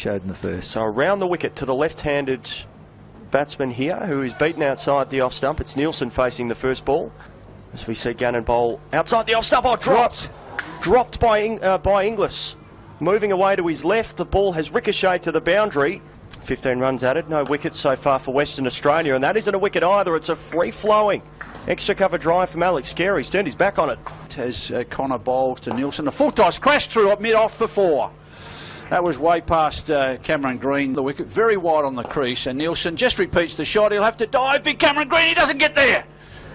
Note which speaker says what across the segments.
Speaker 1: showed in the first.
Speaker 2: So around the wicket to the left-handed batsman here, who is beaten outside the off-stump. It's Nielsen facing the first ball. As we see Gannon bowl outside the off-stump. Oh, dropped by Inglis. Moving away to his left, the ball has ricocheted to the boundary. 15 runs added, no wickets so far for Western Australia, and that isn't a wicket either. It's a free-flowing extra cover drive from Alex Carey. He's turned his back on it.
Speaker 3: As Connor bowls to Nielsen, the full toss crashed through at mid-off for 4. That was way past Cameron Green. The wicket very wide on the crease, and Nielsen just repeats the shot. He'll have to dive. Big Cameron Green, he doesn't get there.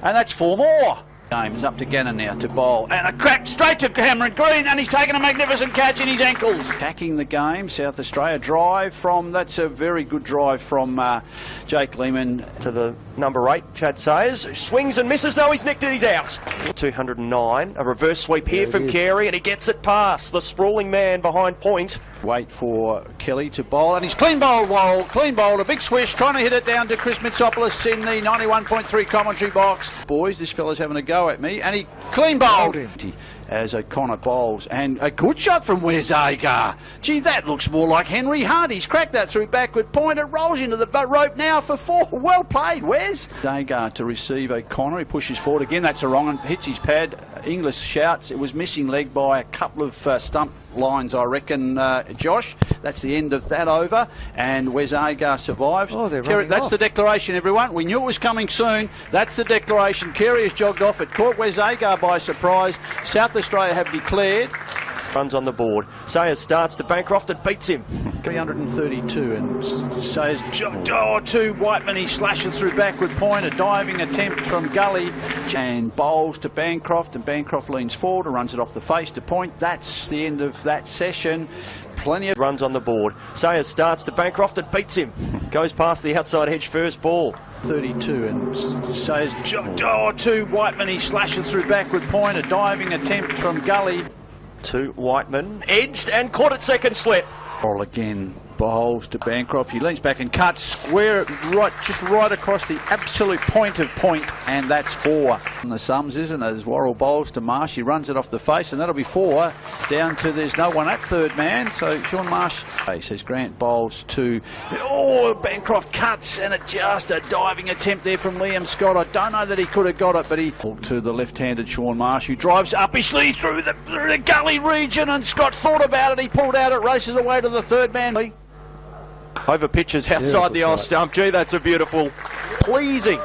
Speaker 3: And that's 4 more. Game is up to Gannon now to bowl, and a crack straight to Cameron Green, and he's taken a magnificent catch in his ankles. Attacking the game, South Australia drive from, that's a very good drive from Jake Lehman.
Speaker 2: To the number 8, Chad Sayers, who swings and misses. No, he's nicked it, he's out. 209, a reverse sweep here from Carey, and he gets it past the sprawling man behind point.
Speaker 3: Wait for Kelly to bowl, and he's clean bowled, a big swish, trying to hit it down to Chris Mitsopoulos in the 91.3 commentary box. Boys, this fella's having a go at me, and he clean bowled as O'Connor bowls, and a good shot from Wes Agar. Gee, that looks more like Henry Hunt. He's cracked that through backward point. It rolls into the rope now for 4. Well played, Wes. Agar to receive O'Connor. He pushes forward again. That's a wrong and hits his pad. English shouts. It was missing leg by a couple of stump lines, I reckon, Josh. That's the end of that over, and Wes Agar survives.
Speaker 1: Oh, they're
Speaker 3: Kerry, that's
Speaker 1: off.
Speaker 3: the declaration, everyone. We knew it was coming soon. That's the declaration. Carey has jogged off. It caught Wes Agar by surprise. South Australia have declared.
Speaker 2: Runs on the board. Sayers starts to Bancroft and beats him.
Speaker 3: 332, and Sayers to Whiteman. He slashes through backward point. A diving attempt from Gully, and bowls to Bancroft, and Bancroft leans forward and runs it off the face to point. That's the end of that session. Plenty of
Speaker 2: runs on the board. Sayers starts to Bancroft and beats him. Goes past the outside edge first ball.
Speaker 3: 32, and Sayers to Whiteman. He slashes through backward point. A diving attempt from Gully.
Speaker 2: To Whiteman, edged and caught at second slip.
Speaker 3: Ball again, bowls to Bancroft. He leans back and cuts square, just right across the absolute point of point, and that's 4. And the sums, isn't it? As Worrell bowls to Marsh, he runs it off the face, and that'll be 4. Down to there's no one at third man, so Sean Marsh says Grant bowls to Bancroft cuts, and it just a diving attempt there from Liam Scott. I don't know that he could have got it, but he to the left-handed Sean Marsh, who drives uppishly through the gully region, and Scott thought about it. He pulled out, it races away to the third man.
Speaker 2: Over pitches outside the off stump. Gee, that's a beautiful, pleasing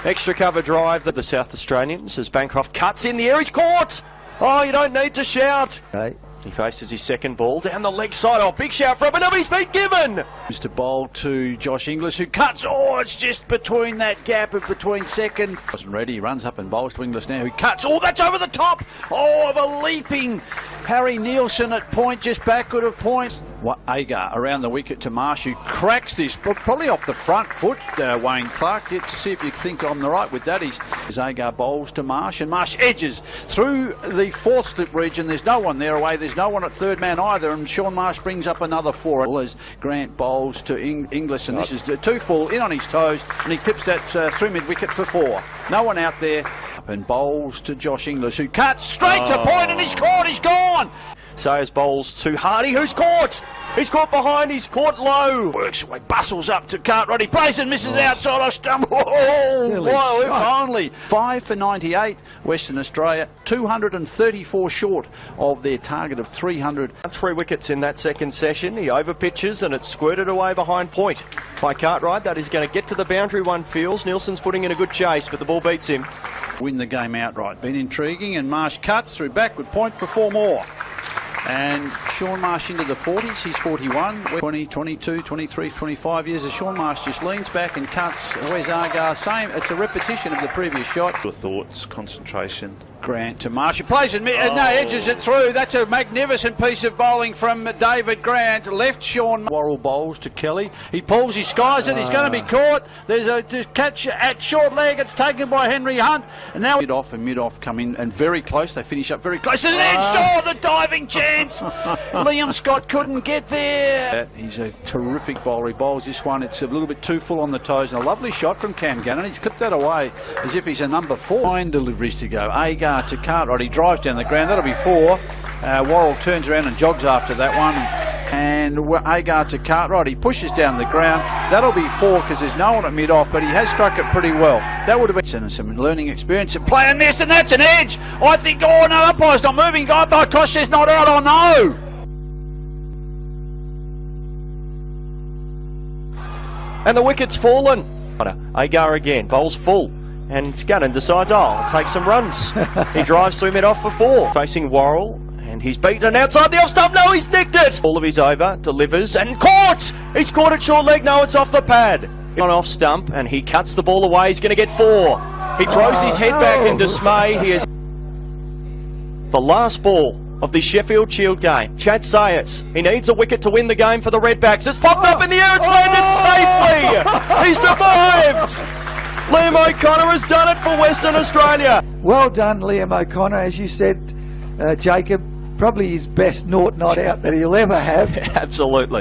Speaker 2: extra cover drive that the South Australians, as Bancroft cuts in the air. He's caught. Oh, you don't need to shout.
Speaker 1: Okay.
Speaker 2: He faces his second ball down the leg side. Oh, big shout from him, but he's been given.
Speaker 3: Mr. Bowl to Josh Inglis, who cuts. Oh, it's just between that gap of between second. Wasn't ready. He runs up and bowls to Inglis now, who cuts. Oh, that's over the top. Oh, of a leaping Harry Nielsen at point, just backward of point. Agar around the wicket to Marsh, who cracks this, probably off the front foot, Wayne Clark. Yet to see if you think I'm the right with that. As Agar bowls to Marsh, and Marsh edges through the 4th slip region. There's no one there away. There's no one at third man either, and Sean Marsh brings up another 4 as Grant bowls to Inglis, and this is 2 full in on his toes, and he tips that through mid wicket for 4. No one out there, and bowls to Josh Inglis, who cuts straight to point, and he's caught. He's gone.
Speaker 2: Sayers bowls to Hardy, who's caught. He's caught behind, he's caught low.
Speaker 3: Works away, bustles up to Cartwright. He plays and misses outside off stump. Oh, if only. 5 for 98, Western Australia, 234 short of their target of 300.
Speaker 2: 3 wickets in that second session. He over pitches and it's squirted away behind point by Cartwright. That is going to get to the boundary, one feels. Nielsen's putting in a good chase, but the ball beats him.
Speaker 3: Win the game outright. Been intriguing, and Marsh cuts through backward point for 4 more. And Sean Marsh into the 40s, he's 41, 20, 22, 23, 25 years. As Sean Marsh just leans back and cuts Wes Agar, same, it's a repetition of the previous shot.
Speaker 4: Your thoughts, concentration.
Speaker 3: Grant to Marsh, he plays it, edges it through. That's a magnificent piece of bowling from David Grant. Left Sean. Worrell bowls to Kelly. He pulls, he skies it, he's going to be caught. There's a catch at short leg, it's taken by Henry Hunt. And now mid-off come in, and very close, they finish up very close. There's an edge, the diving chance. Liam Scott couldn't get there. He's a terrific bowler. He bowls this one, it's a little bit too full on the toes, and a lovely shot from Cam Gannon. He's clipped that away as if he's a number 4. 9 deliveries to go. Agar to Cartwright, he drives down the ground, that'll be 4. Worrell turns around and jogs after that one. And Agar to Cartwright, he pushes down the ground. That'll be 4 because there's no one at mid-off, but he has struck it pretty well. That would have been some learning experience. A play and missed, and that's an edge. I think, oh no, umpire's not moving. Gosh, she's not out, oh no.
Speaker 2: And the wicket's fallen. Agar again, bowls full. And Gunnan decides, I'll take some runs. He drives through mid-off for 4. Facing Worrell. And he's beaten outside the off-stump. No, he's nicked it. All of his over, delivers, and caught! He's caught it short leg. No, it's off the pad. On off-stump, and he cuts the ball away. He's going to get 4. He throws his head back in dismay. He is the last ball of the Sheffield Shield game. Chad Sayers, he needs a wicket to win the game for the Redbacks. It's popped up in the air. It's landed safely. He survived. Liam O'Connor has done it for Western Australia.
Speaker 1: Well done, Liam O'Connor. As you said, Jacob, probably his best not out that he'll ever have.
Speaker 2: Absolutely.